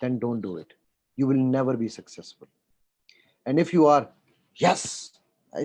then don't do it. You will never be successful. And if you are, yes,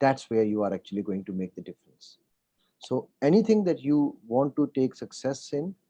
That's where you are actually going to make the difference. So anything that you want to take success in,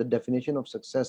the definition of success،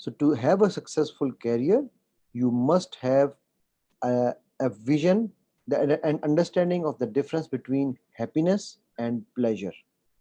So to have a successful career, you must have a vision and understanding of the difference between happiness and pleasure.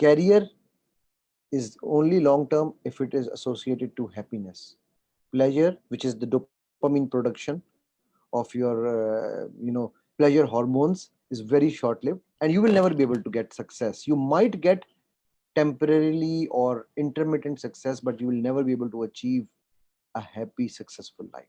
Career is only long term if it is associated to happiness. Pleasure, which is the dopamine production of your pleasure hormones, is very short lived and you will never be able to get success. You might get temporarily or intermittent success, but you will never be able to achieve a happy successful life.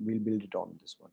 we'll build it on this one.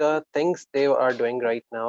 the things they are doing right now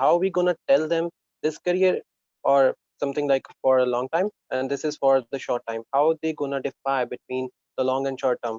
how we gonna tell them this career or something like for a long time and this is for the short time, how they gonna define between the long and short term؟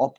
opt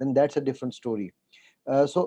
then that's a different story. So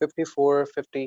54 50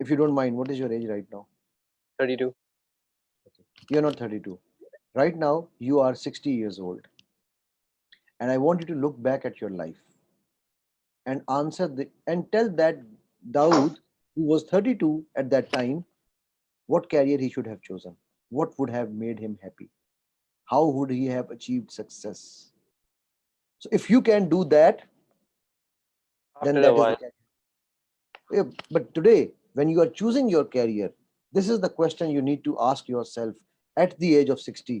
if you don't mind, what is your age right now? 32. You're not 32. Right now you are 60 years old, and I want you to look back at your life and and tell that Daud, who was 32 at that time, what career he should have chosen, what would have made him happy, how would he have achieved success. So if you can do that, then After a that is the while. career. Yeah, but today when you are choosing your career, this is the question you need to ask yourself at the age of 60.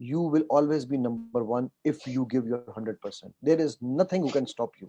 you will always be number one if you give your 100%. There is nothing who can stop you.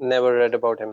Never read about him.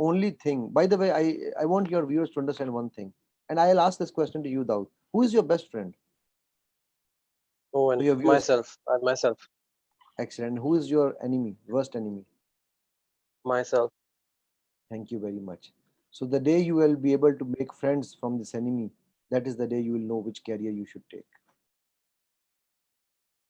only thing, by the way, I want your viewers to understand one thing, and I'll ask this question to you, Daud. Who is your best friend? Oh, So and your viewers, myself. excellent. Who is your enemy, worst enemy? Myself. Thank you very much. So the day you will be able to make friends from this enemy, that is the day you will know which career you should take.